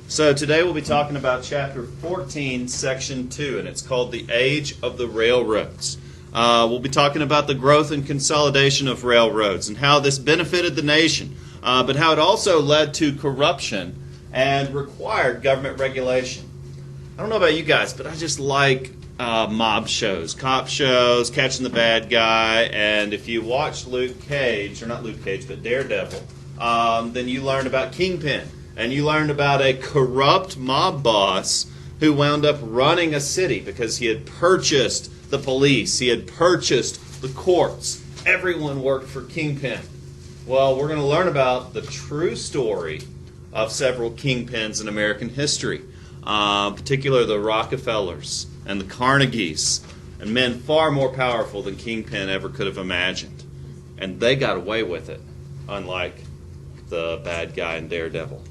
So today we'll be talking about Chapter 14, Section 2, and it's called The Age of the Railroads. We'll be talking about the growth and consolidation of railroads and how this benefited the nation, but how it also led to corruption and required government regulation. I don't know about you guys, but I just like mob shows, cop shows, catching the bad guy, and if you watch Daredevil, then you learn about Kingpin. And you learned about a corrupt mob boss who wound up running a city because he had purchased the police, he had purchased the courts. Everyone worked for Kingpin. Well, we're going to learn about the true story of several kingpins in American history, particularly the Rockefellers and the Carnegies, and men far more powerful than Kingpin ever could have imagined. And they got away with it, unlike the bad guy in Daredevil.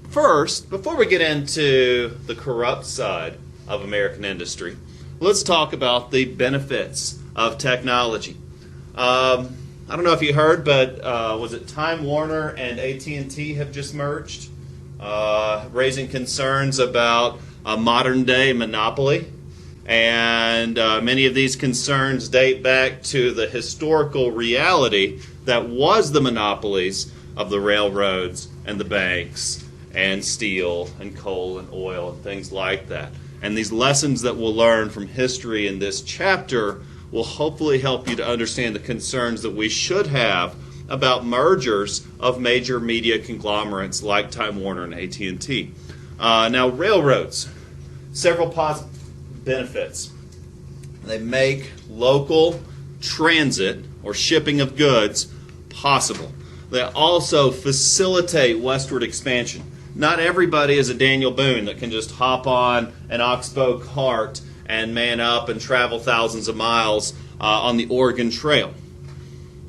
First, before we get into the corrupt side of American industry, let's talk about the benefits of technology. I don't know if you heard, but was it Time Warner and AT&T have just merged, raising concerns about a modern-day monopoly. And many of these concerns date back to the historical reality that was the monopolies of the railroads and the banks and steel and coal and oil and things like that. And these lessons that we'll learn from history in this chapter will hopefully help you to understand the concerns that we should have about mergers of major media conglomerates like Time Warner and AT&T. Now, railroads, several positive benefits. They make local transit or shipping of goods possible. They also facilitate westward expansion. Not everybody is a Daniel Boone that can just hop on an oxbow cart and man up and travel thousands of miles on the Oregon Trail.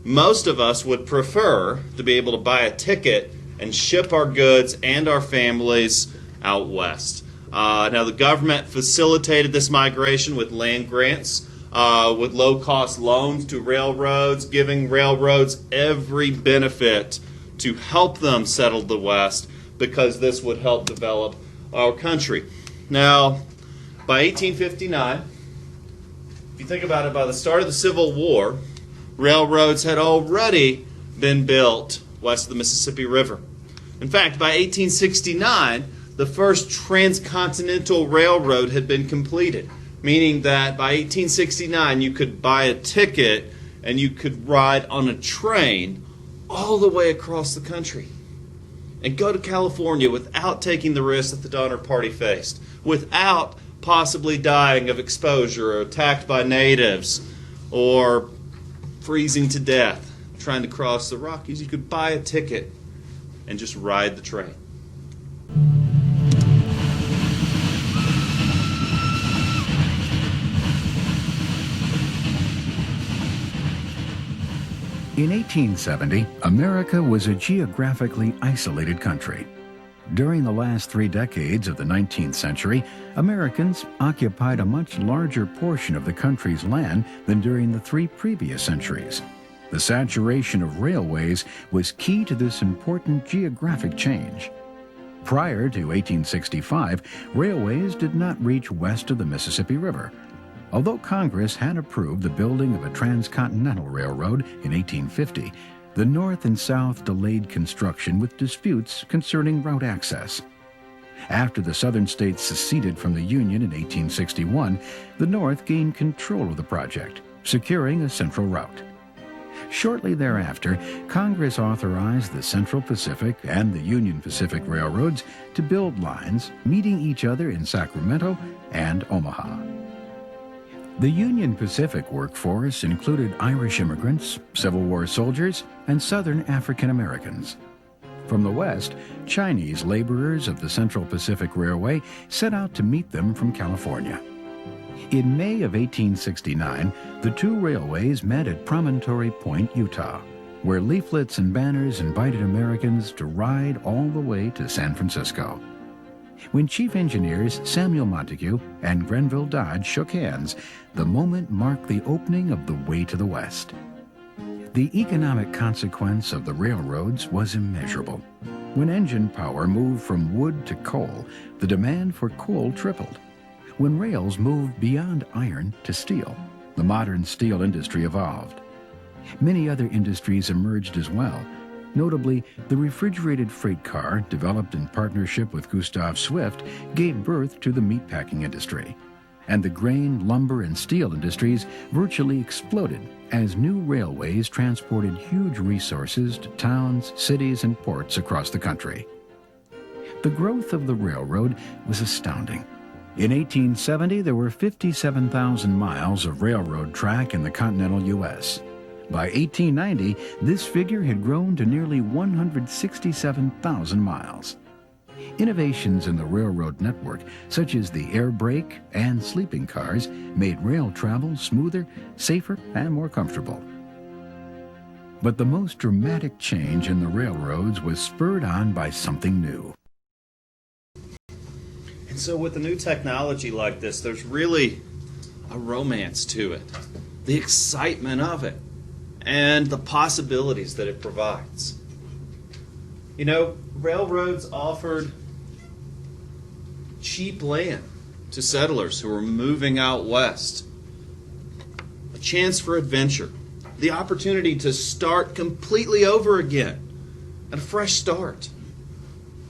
Most of us would prefer to be able to buy a ticket and ship our goods and our families out west. Now, the government facilitated this migration with land grants, with low-cost loans to railroads, giving railroads every benefit to help them settle the West, because this would help develop our country. Now, by 1859, if you think about it, by the start of the Civil War, railroads had already been built west of the Mississippi River. In fact, by 1869, the first transcontinental railroad had been completed, meaning that by 1869 you could buy a ticket and you could ride on a train all the way across the country and go to California without taking the risk that the Donner Party faced, without possibly dying of exposure or attacked by natives or freezing to death trying to cross the Rockies. You could buy a ticket and just ride the train. In 1870, America was a geographically isolated country. During the last 3 decades of the 19th century, Americans occupied a much larger portion of the country's land than during the 3 previous centuries. The saturation of railways was key to this important geographic change. Prior to 1865, railways did not reach west of the Mississippi River. Although Congress had approved the building of a transcontinental railroad in 1850, the North and South delayed construction with disputes concerning route access. After the Southern states seceded from the Union in 1861, the North gained control of the project, securing a central route. Shortly thereafter, Congress authorized the Central Pacific and the Union Pacific Railroads to build lines meeting each other in Sacramento and Omaha. The Union Pacific workforce included Irish immigrants, Civil War soldiers, and Southern African Americans. From the west, Chinese laborers of the Central Pacific Railway set out to meet them from California. In May of 1869, the 2 railways met at Promontory Point, Utah, where leaflets and banners invited Americans to ride all the way to San Francisco. When Chief Engineers Samuel Montague and Grenville Dodge shook hands, the moment marked the opening of the way to the West. The economic consequence of the railroads was immeasurable. When engine power moved from wood to coal, the demand for coal tripled. When rails moved beyond iron to steel, the modern steel industry evolved. Many other industries emerged as well. Notably, the refrigerated freight car, developed in partnership with Gustav Swift, gave birth to the meatpacking industry. And the grain, lumber, and steel industries virtually exploded as new railways transported huge resources to towns, cities, and ports across the country. The growth of the railroad was astounding. In 1870, there were 57,000 miles of railroad track in the continental U.S. By 1890, this figure had grown to nearly 167,000 miles. Innovations in the railroad network, such as the air brake and sleeping cars, made rail travel smoother, safer, and more comfortable. But the most dramatic change in the railroads was spurred on by something new. And so with a new technology like this, there's really a romance to it, the excitement of it, and the possibilities that it provides. You know, railroads offered cheap land to settlers who were moving out west, a chance for adventure, the opportunity to start completely over again, and a fresh start.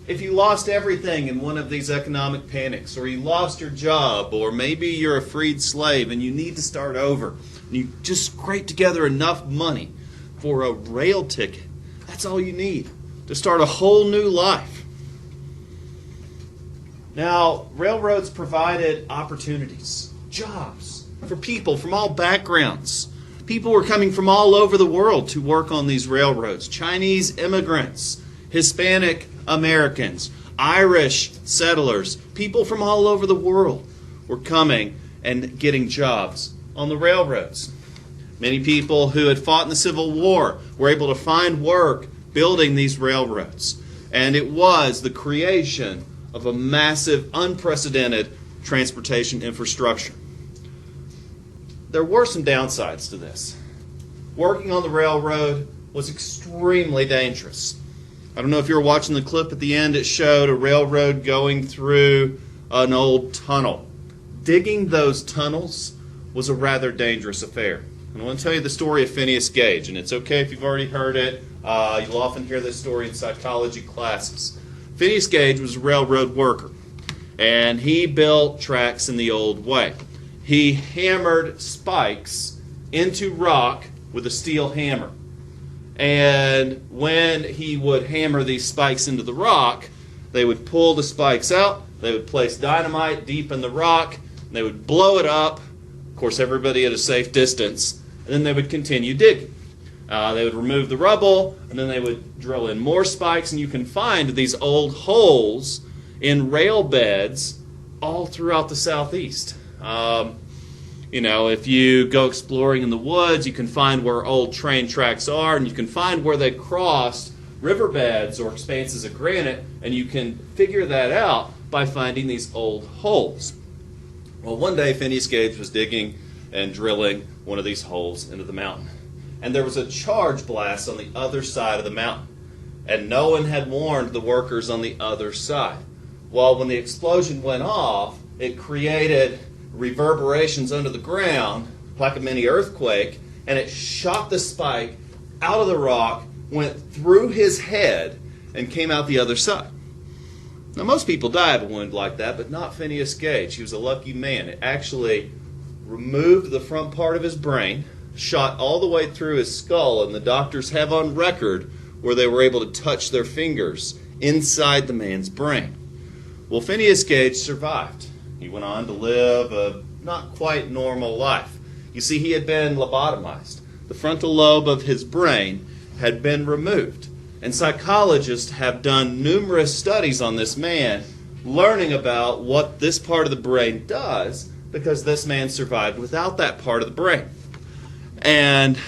If you lost everything in one of these economic panics, or you lost your job, or maybe you're a freed slave and you need to start over, and you just scrape together enough money for a rail ticket, that's all you need to start a whole new life. Now, railroads provided opportunities, jobs for people from all backgrounds. People were coming from all over the world to work on these railroads. Chinese immigrants, Hispanic Americans, Irish settlers, people from all over the world were coming and getting jobs on the railroads. Many people who had fought in the Civil War were able to find work building these railroads. And it was the creation of a massive, unprecedented transportation infrastructure. There were some downsides to this. Working on the railroad was extremely dangerous. I don't know if you were watching the clip at the end. It showed a railroad going through an old tunnel. Digging those tunnels was a rather dangerous affair. And I want to tell you the story of Phineas Gage, and it's okay if you've already heard it. You'll often hear this story in psychology classes. Phineas Gage was a railroad worker, and he built tracks in the old way. He hammered spikes into rock with a steel hammer. And when he would hammer these spikes into the rock, they would pull the spikes out, they would place dynamite deep in the rock, and they would blow it up, of course everybody at a safe distance, and then they would continue digging. They would remove the rubble, and then they would drill in more spikes, and you can find these old holes in rail beds all throughout the southeast. If you go exploring in the woods, you can find where old train tracks are, and you can find where they crossed riverbeds or expanses of granite, and you can figure that out by finding these old holes. Well, one day Phineas Gage was digging and drilling one of these holes into the mountain. And there was a charge blast on the other side of the mountain. And no one had warned the workers on the other side. Well, when the explosion went off, it created reverberations under the ground, like a mini earthquake, and it shot the spike out of the rock, went through his head, and came out the other side. Now, most people die of a wound like that, but not Phineas Gage. He was a lucky man. It actually removed the front part of his brain, shot all the way through his skull, and the doctors have on record where they were able to touch their fingers inside the man's brain. Well, Phineas Gage survived. He went on to live a not quite normal life. You see, he had been lobotomized. The frontal lobe of his brain had been removed. And psychologists have done numerous studies on this man, learning about what this part of the brain does, because this man survived without that part of the brain. And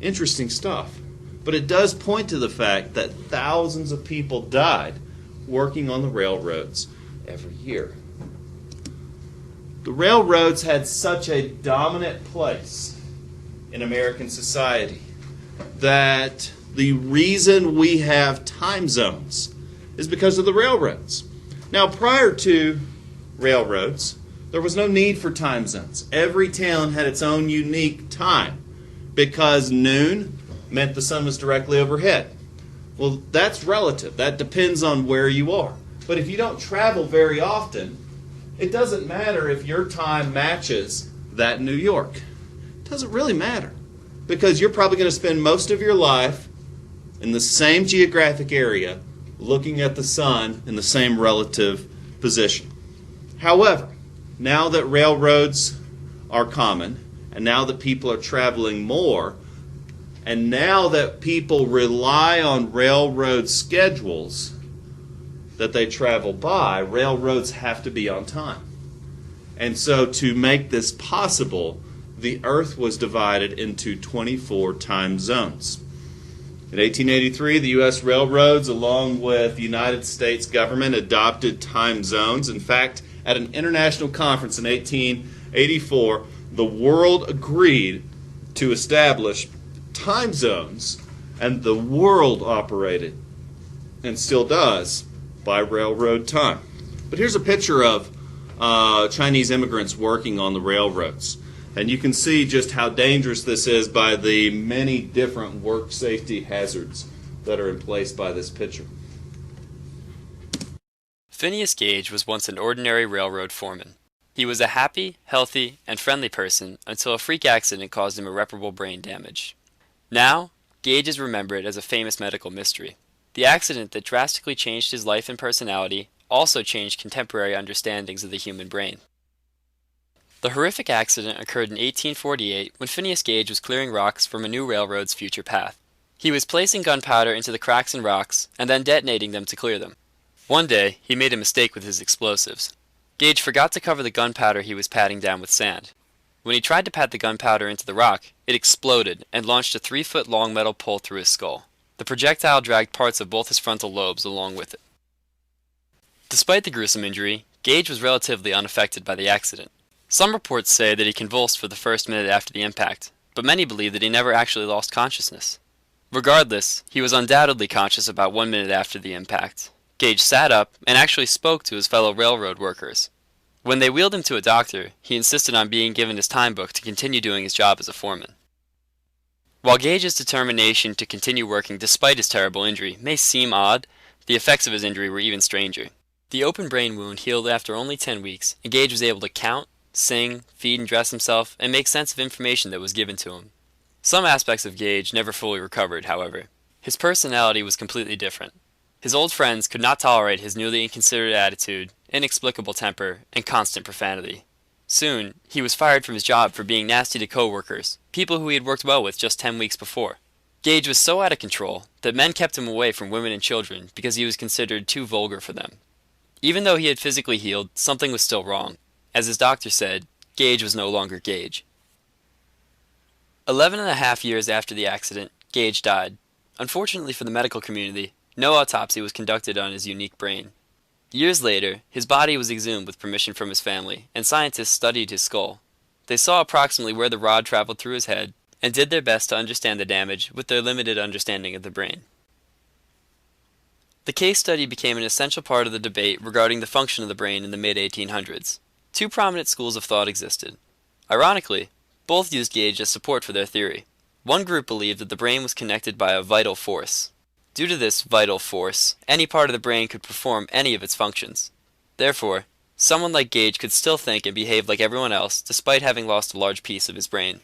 interesting stuff. But it does point to the fact that thousands of people died working on the railroads every year. The railroads had such a dominant place in American society that The reason we have time zones is because of the railroads. Now, prior to railroads, there was no need for time zones. Every town had its own unique time because noon meant the sun was directly overhead. Well, that's relative. That depends on where you are. But if you don't travel very often, it doesn't matter if your time matches that in New York. It doesn't really matter because you're probably going to spend most of your life in the same geographic area looking at the sun in the same relative position. However, now that railroads are common, and now that people are traveling more, and now that people rely on railroad schedules that they travel by, railroads have to be on time. And so to make this possible, the Earth was divided into 24 time zones. In 1883, the U.S. railroads, along with the United States government, adopted time zones. In fact, at an international conference in 1884, the world agreed to establish time zones, and the world operated, and still does, by railroad time. But here's a picture of Chinese immigrants working on the railroads. And you can see just how dangerous this is by the many different work safety hazards that are in place by this picture. Phineas Gage was once an ordinary railroad foreman. He was a happy, healthy, and friendly person until a freak accident caused him irreparable brain damage. Now, Gage is remembered as a famous medical mystery. The accident that drastically changed his life and personality also changed contemporary understandings of the human brain. The horrific accident occurred in 1848 when Phineas Gage was clearing rocks from a new railroad's future path. He was placing gunpowder into the cracks in rocks and then detonating them to clear them. One day, he made a mistake with his explosives. Gage forgot to cover the gunpowder he was patting down with sand. When he tried to pat the gunpowder into the rock, it exploded and launched a 3-foot-long metal pole through his skull. The projectile dragged parts of both his frontal lobes along with it. Despite the gruesome injury, Gage was relatively unaffected by the accident. Some reports say that he convulsed for the first minute after the impact, but many believe that he never actually lost consciousness. Regardless, he was undoubtedly conscious about 1 minute after the impact. Gage sat up and actually spoke to his fellow railroad workers. When they wheeled him to a doctor, he insisted on being given his time book to continue doing his job as a foreman. While Gage's determination to continue working despite his terrible injury may seem odd, the effects of his injury were even stranger. The open brain wound healed after only 10 weeks, and Gage was able to count, sing, feed and dress himself, and make sense of information that was given to him. Some aspects of Gage never fully recovered, however. His personality was completely different. His old friends could not tolerate his newly inconsiderate attitude, inexplicable temper, and constant profanity. Soon, he was fired from his job for being nasty to co-workers, people who he had worked well with just 10 weeks before. Gage was so out of control that men kept him away from women and children because he was considered too vulgar for them. Even though he had physically healed, something was still wrong. As his doctor said, Gage was no longer Gage. 11.5 years after the accident, Gage died. Unfortunately for the medical community, no autopsy was conducted on his unique brain. Years later, his body was exhumed with permission from his family, and scientists studied his skull. They saw approximately where the rod traveled through his head, and did their best to understand the damage with their limited understanding of the brain. The case study became an essential part of the debate regarding the function of the brain in the mid-1800s. Two prominent schools of thought existed. Ironically, both used Gage as support for their theory. One group believed that the brain was connected by a vital force. Due to this vital force, any part of the brain could perform any of its functions. Therefore, someone like Gage could still think and behave like everyone else despite having lost a large piece of his brain.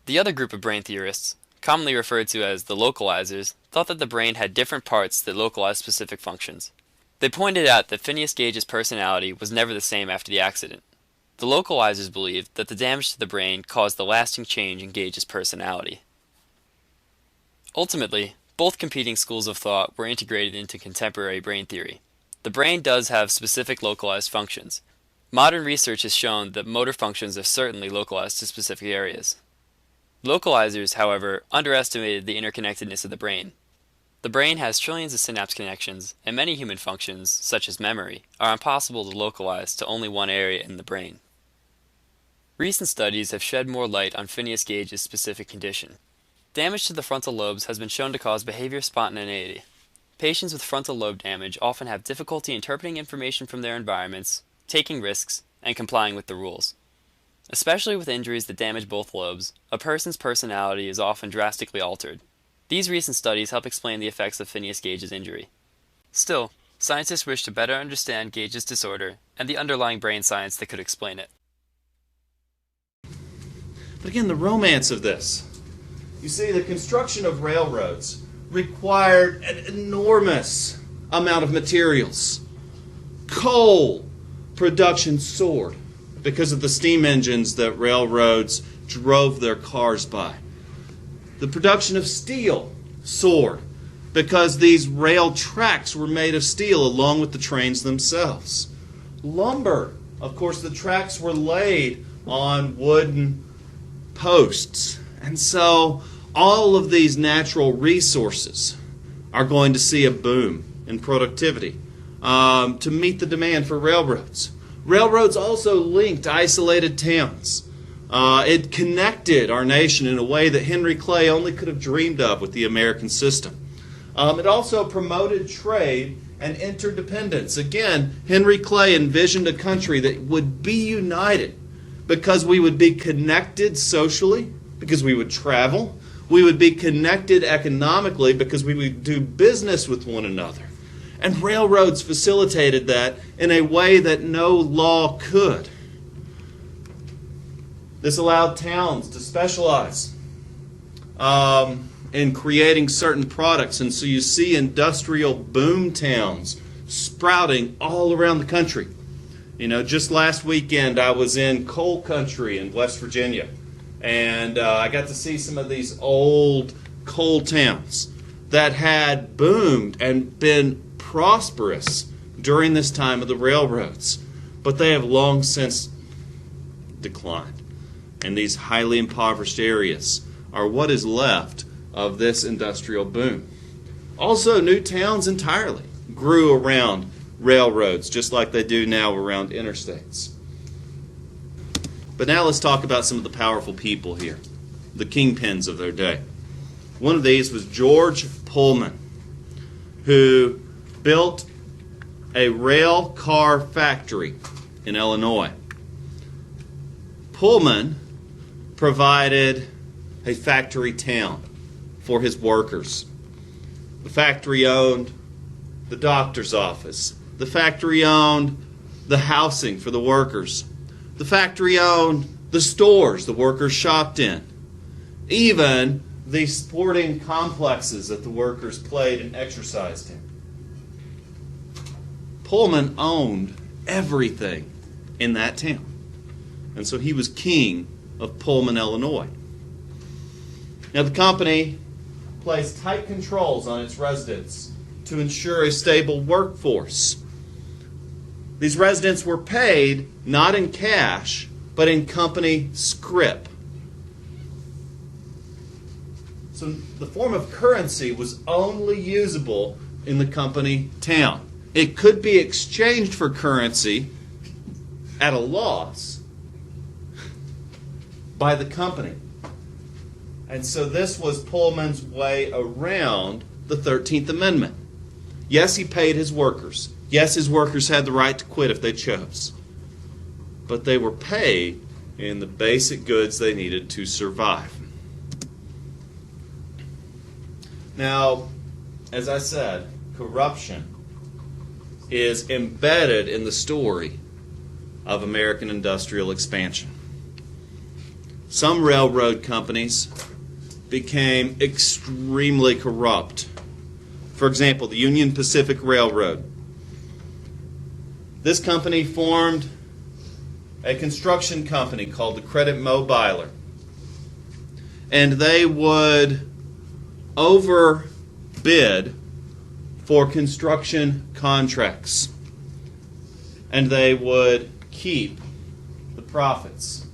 The other group of brain theorists, commonly referred to as the localizers, thought that the brain had different parts that localized specific functions. They pointed out that Phineas Gage's personality was never the same after the accident. The localizers believed that the damage to the brain caused the lasting change in Gage's personality. Ultimately, both competing schools of thought were integrated into contemporary brain theory. The brain does have specific localized functions. Modern research has shown that motor functions are certainly localized to specific areas. Localizers, however, underestimated the interconnectedness of the brain. The brain has trillions of synapse connections, and many human functions, such as memory, are impossible to localize to only one area in the brain. Recent studies have shed more light on Phineas Gage's specific condition. Damage to the frontal lobes has been shown to cause behavior spontaneity. Patients with frontal lobe damage often have difficulty interpreting information from their environments, taking risks, and complying with the rules. Especially with injuries that damage both lobes, a person's personality is often drastically altered. These recent studies help explain the effects of Phineas Gage's injury. Still, scientists wish to better understand Gage's disorder and the underlying brain science that could explain it. But again, the romance of this. You see, the construction of railroads required an enormous amount of materials. Coal production soared because of the steam engines that railroads drove their cars by. The production of steel soared because these rail tracks were made of steel along with the trains themselves. Lumber, of course, the tracks were laid on wooden posts. And so all of these natural resources are going to see a boom in productivity to meet the demand for railroads. Railroads also linked isolated towns. It connected our nation in a way that Henry Clay only could have dreamed of with the American system. It also promoted trade and interdependence. Again, Henry Clay envisioned a country that would be united because we would be connected socially, because we would travel. We would be connected economically because we would do business with one another. And railroads facilitated that in a way that no law could. This allowed towns to specialize in creating certain products. And so you see industrial boom towns sprouting all around the country. You know, just last weekend I was in coal country in West Virginia. And I got to see some of these old coal towns that had boomed and been prosperous during this time of the railroads. But they have long since declined. And these highly impoverished areas are what is left of this industrial boom. Also, new towns entirely grew around railroads, just like they do now around interstates. But now let's talk about some of the powerful people here, the kingpins of their day. One of these was George Pullman, who built a rail car factory in Illinois. Pullman provided a factory town for his workers. The factory owned the doctor's office. The factory owned the housing for the workers. The factory owned the stores the workers shopped in. Even the sporting complexes that the workers played and exercised in. Pullman owned everything in that town. And so he was king of Pullman, Illinois. Now the company placed tight controls on its residents to ensure a stable workforce. These residents were paid not in cash, but in company scrip. So the form of currency was only usable in the company town. It could be exchanged for currency at a loss by the company. And so this was Pullman's way around the 13th Amendment. Yes, he paid his workers. Yes, his workers had the right to quit if they chose. But they were paid in the basic goods they needed to survive. Now, as I said, corruption is embedded in the story of American industrial expansion. Some railroad companies became extremely corrupt. For example, the Union Pacific Railroad. This company formed a construction company called the Credit Mobiler. And they would overbid for construction contracts. And they would keep the profits.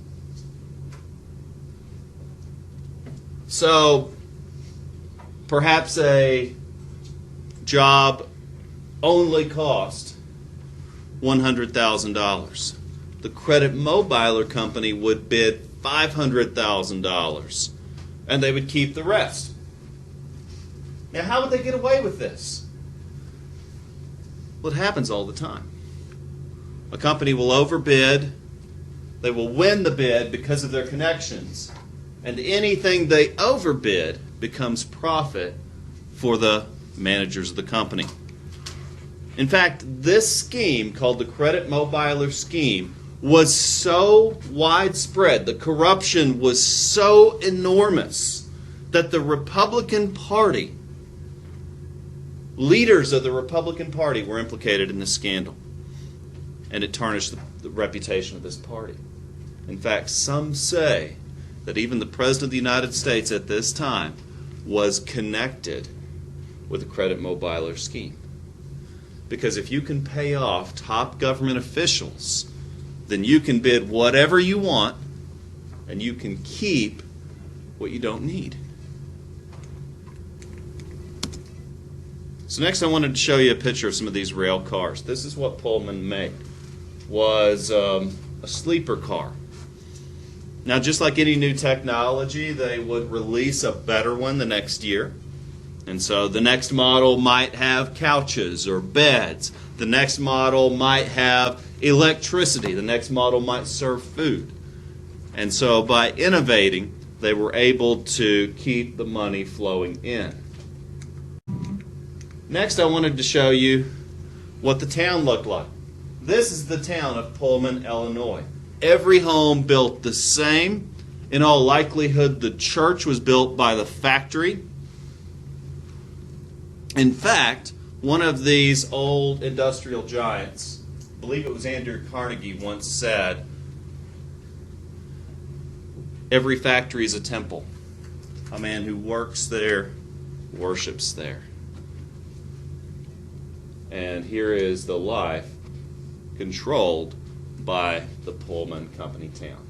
So, perhaps a job only cost $100,000. The Credit Mobiler company would bid $500,000 and they would keep the rest. Now, how would they get away with this? Well, it happens all the time. A company will overbid, they will win the bid because of their connections, and anything they overbid becomes profit for the managers of the company. In fact, this scheme, called the credit mobiler scheme, was so widespread, the corruption was so enormous, that the Republican Party, leaders of the Republican Party, were implicated in this scandal. And it tarnished the reputation of this party. In fact, some say that even the President of the United States at this time was connected with the credit mobiler scheme. Because if you can pay off top government officials, then you can bid whatever you want, and you can keep what you don't need. So next I wanted to show you a picture of some of these rail cars. This is what Pullman made. Was a sleeper car. Now, just like any new technology, they would release a better one the next year. And so the next model might have couches or beds. The next model might have electricity. The next model might serve food. And so by innovating, they were able to keep the money flowing in. Next, I wanted to show you what the town looked like. This is the town of Pullman, Illinois. Every home built the same. In all likelihood, the church was built by the factory. In fact, one of these old industrial giants, I believe it was Andrew Carnegie, once said, "Every factory is a temple. A man who works there worships there." And here is the life controlled by the Pullman Company town.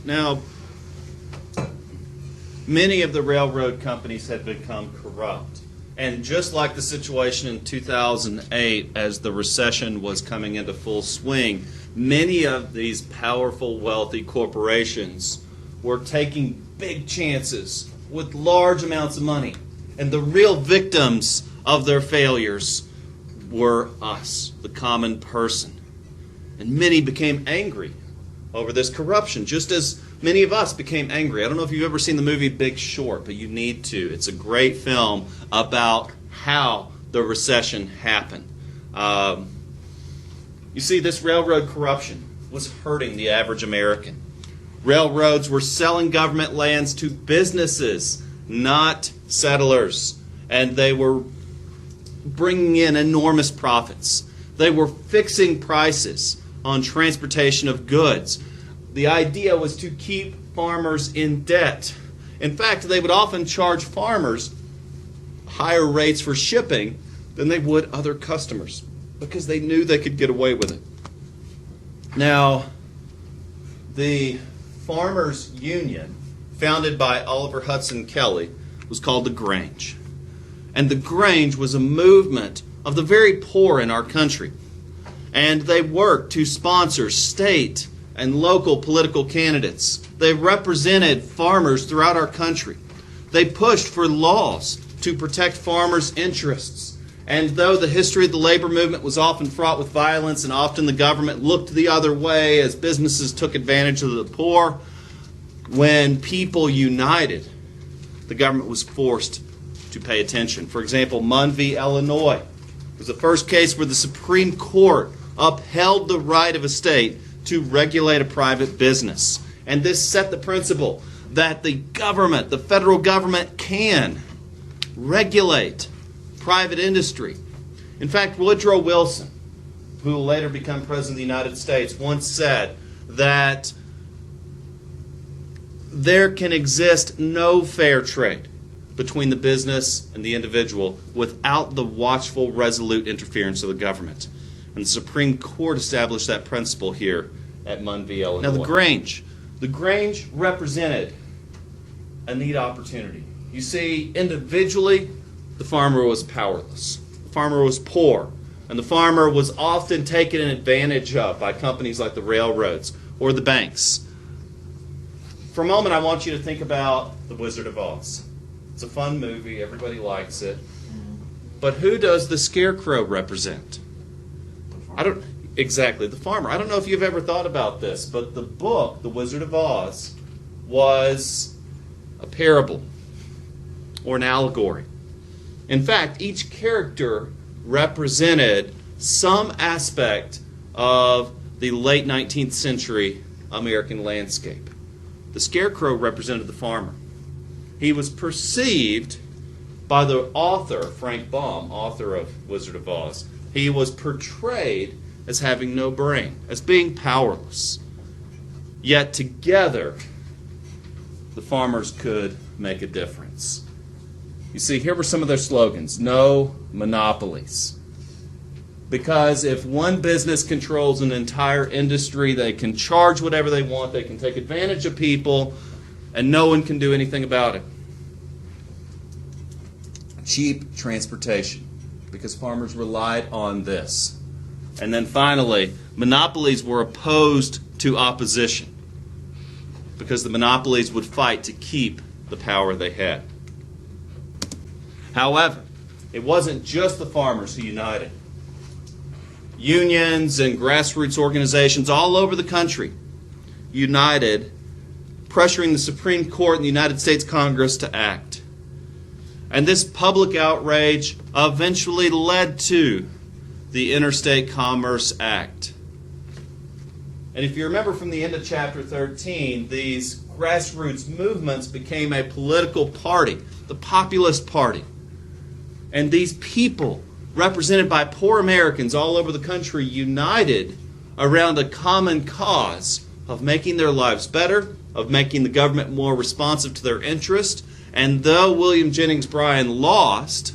Now, many of the railroad companies had become corrupt. And just like the situation in 2008, as the recession was coming into full swing, many of these powerful, wealthy corporations were taking big chances with large amounts of money. And the real victims of their failures were us, the common person. And many became angry over this corruption, just as many of us became angry. I don't know if you've ever seen the movie Big Short, but you need to. It's a great film about how the recession happened. You see, this railroad corruption was hurting the average American. Railroads were selling government lands to businesses, not settlers, and they were bringing in enormous profits. They were fixing prices on transportation of goods. The idea was to keep farmers in debt. In fact, they would often charge farmers higher rates for shipping than they would other customers because they knew they could get away with it. Now, the Farmers Union, founded by Oliver Hudson Kelley, was called the Grange. And the Grange was a movement of the very poor in our country. And they worked to sponsor state and local political candidates. They represented farmers throughout our country. They pushed for laws to protect farmers' interests. And though the history of the labor movement was often fraught with violence and often the government looked the other way as businesses took advantage of the poor, when people united, the government was forced to pay attention. For example, Munn v. Illinois was the first case where the Supreme Court upheld the right of a state to regulate a private business. And this set the principle that the government, the federal government, can regulate private industry. In fact, Woodrow Wilson, who will later become President of the United States, once said that there can exist no fair trade between the business and the individual without the watchful, resolute interference of the government. And the Supreme Court established that principle here at Munn v. Illinois. Now, the Grange represented a neat opportunity. You see, individually, the farmer was powerless. The farmer was poor. And the farmer was often taken advantage of by companies like the railroads or the banks. For a moment, I want you to think about The Wizard of Oz. It's a fun movie. Everybody likes it. But who does the Scarecrow represent? Exactly, the farmer. I don't know if you've ever thought about this, but the book, The Wizard of Oz, was a parable or an allegory. In fact, each character represented some aspect of the late 19th century American landscape. The Scarecrow represented the farmer. He was perceived by the author, Frank Baum, author of Wizard of Oz. He was portrayed as having no brain, as being powerless. Yet together, the farmers could make a difference. You see, here were some of their slogans. No monopolies. Because if one business controls an entire industry, they can charge whatever they want, they can take advantage of people, and no one can do anything about it. Cheap transportation, because farmers relied on this. And then finally, monopolies were opposed to opposition, because the monopolies would fight to keep the power they had. However, it wasn't just the farmers who united. Unions and grassroots organizations all over the country united, pressuring the Supreme Court and the United States Congress to act. And this public outrage eventually led to the Interstate Commerce Act. And if you remember from the end of chapter 13, these grassroots movements became a political party, the Populist Party. And these people, represented by poor Americans all over the country, united around a common cause of making their lives better, of making the government more responsive to their interest. And though William Jennings Bryan lost,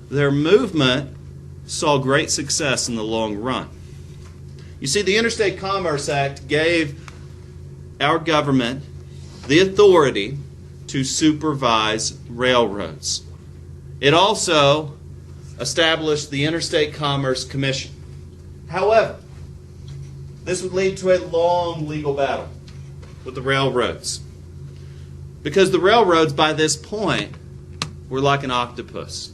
their movement saw great success in the long run. You see, the Interstate Commerce Act gave our government the authority to supervise railroads. It also established the Interstate Commerce Commission. However, this would lead to a long legal battle with the railroads, because the railroads by this point were like an octopus.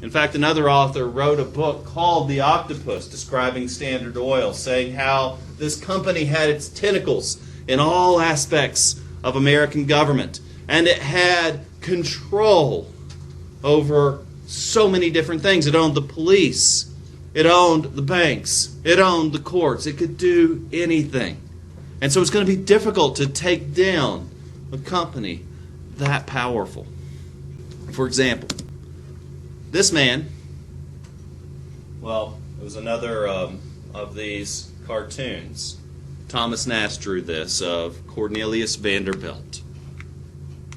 In fact, another author wrote a book called The Octopus, describing Standard Oil, saying how this company had its tentacles in all aspects of American government, and it had control over so many different things. It owned the police, it owned the banks, it owned the courts. It could do anything. And so it's going to be difficult to take down a company that powerful. For example, this man, well, it was another of these cartoons. Thomas Nast drew this, of Cornelius Vanderbilt.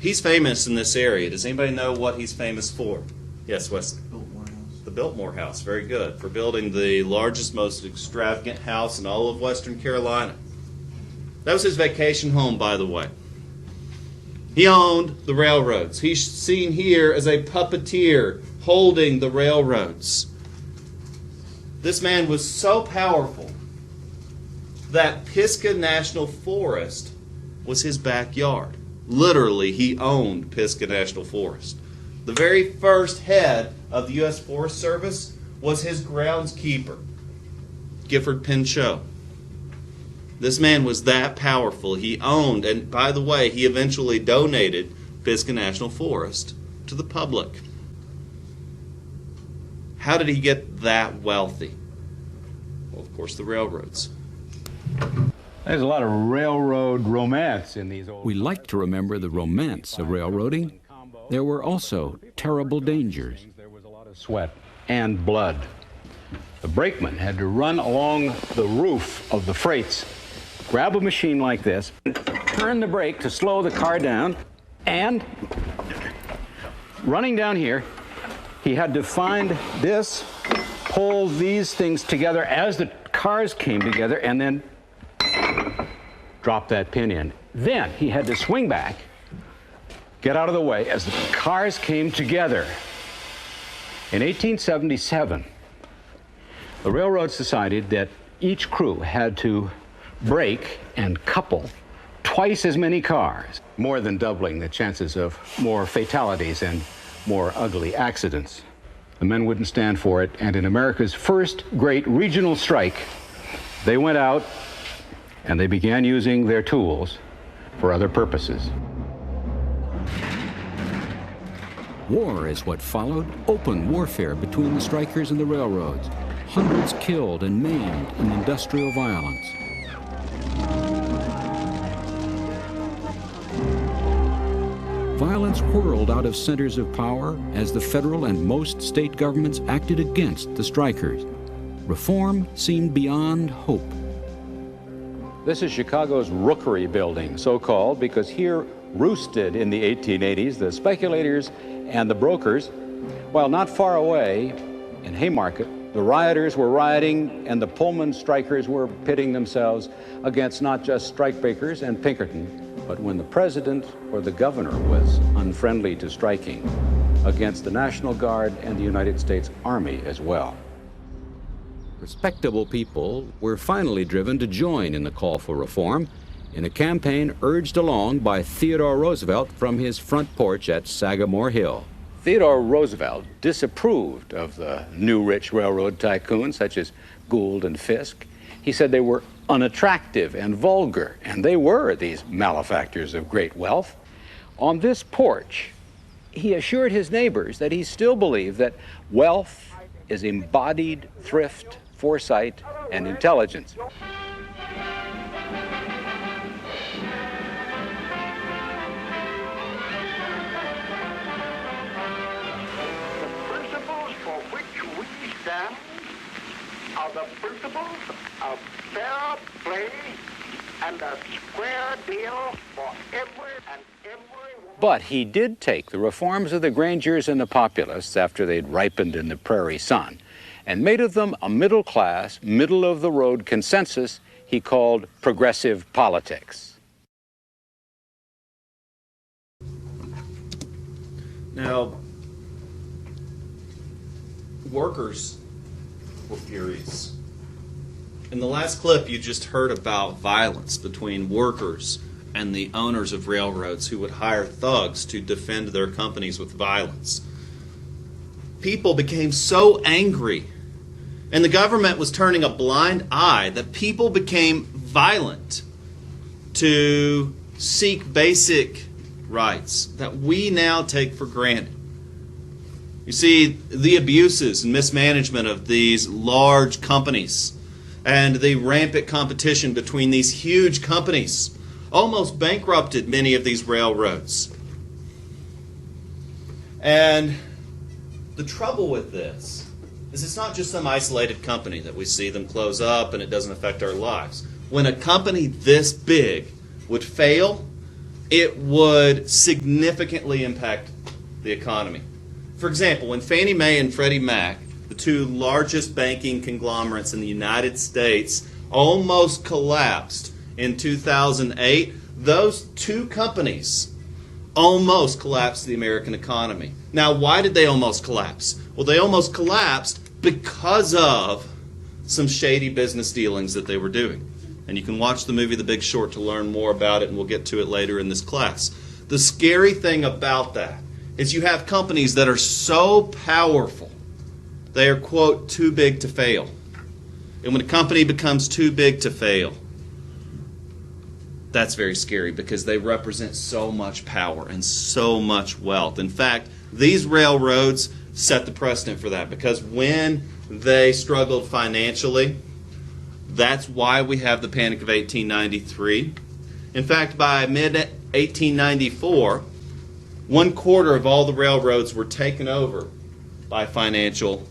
He's famous in this area. Does anybody know what he's famous for? Yes, Wesley? Biltmore House. The Biltmore House. Very good. For building the largest, most extravagant house in all of Western Carolina. That was his vacation home, by the way. He owned the railroads. He's seen here as a puppeteer holding the railroads. This man was so powerful that Pisgah National Forest was his backyard. Literally, he owned Pisgah National Forest. The very first head of the U.S. Forest Service was his groundskeeper, Gifford Pinchot. This man was that powerful. He owned, and by the way, he eventually donated Pisgah National Forest to the public. How did he get that wealthy? Well, of course, the railroads. There's a lot of railroad romance in these old... We like to remember the romance of railroading. There were also terrible dangers. There was a lot of sweat and blood. The brakeman had to run along the roof of the freights, grab a machine like this, turn the brake to slow the car down, and running down here, he had to find this, pull these things together as the cars came together, and then drop that pin in. Then he had to swing back, get out of the way as the cars came together. In 1877, the railroads decided that each crew had to brake and couple twice as many cars, more than doubling the chances of more fatalities and more ugly accidents. The men wouldn't stand for it, and in America's first great regional strike, they went out and they began using their tools for other purposes. War is what followed, open warfare between the strikers and the railroads. Hundreds killed and maimed in industrial violence. Violence whirled out of centers of power as the federal and most state governments acted against the strikers. Reform seemed beyond hope. This is Chicago's Rookery Building, so-called because here roosted in the 1880s the speculators and the brokers, while not far away in Haymarket, the rioters were rioting and the Pullman strikers were pitting themselves against not just strikebreakers and Pinkerton, but when the president or the governor was unfriendly to striking, against the National Guard and the United States Army as well. Respectable people were finally driven to join in the call for reform in a campaign urged along by Theodore Roosevelt from his front porch at Sagamore Hill. Theodore Roosevelt disapproved of the new rich railroad tycoons such as Gould and Fisk. He said they were unattractive and vulgar, and they were these malefactors of great wealth. On this porch, he assured his neighbors that he still believed that wealth is embodied thrift, foresight, and intelligence. Are the principles of fair play and a square deal for every woman. But he did take the reforms of the Grangers and the Populists after they'd ripened in the prairie sun and made of them a middle-class, middle-of-the-road consensus he called progressive politics. Now, workers were furious. In the last clip, you just heard about violence between workers and the owners of railroads who would hire thugs to defend their companies with violence. People became so angry, and the government was turning a blind eye, that people became violent to seek basic rights that we now take for granted. You see, the abuses and mismanagement of these large companies and the rampant competition between these huge companies almost bankrupted many of these railroads. And the trouble with this is it's not just some isolated company that we see them close up and it doesn't affect our lives. When a company this big would fail, it would significantly impact the economy. For example, when Fannie Mae and Freddie Mac, the two largest banking conglomerates in the United States, almost collapsed in 2008, those two companies almost collapsed the American economy. Now, why did they almost collapse? Well, they almost collapsed because of some shady business dealings that they were doing. And you can watch the movie The Big Short to learn more about it, and we'll get to it later in this class. The scary thing about that is you have companies that are so powerful, they are, quote, too big to fail. And when a company becomes too big to fail, that's very scary because they represent so much power and so much wealth. In fact, these railroads set the precedent for that, because when they struggled financially, that's why we have the Panic of 1893. In fact, by mid-1894, 1/4 of all the railroads were taken over by financial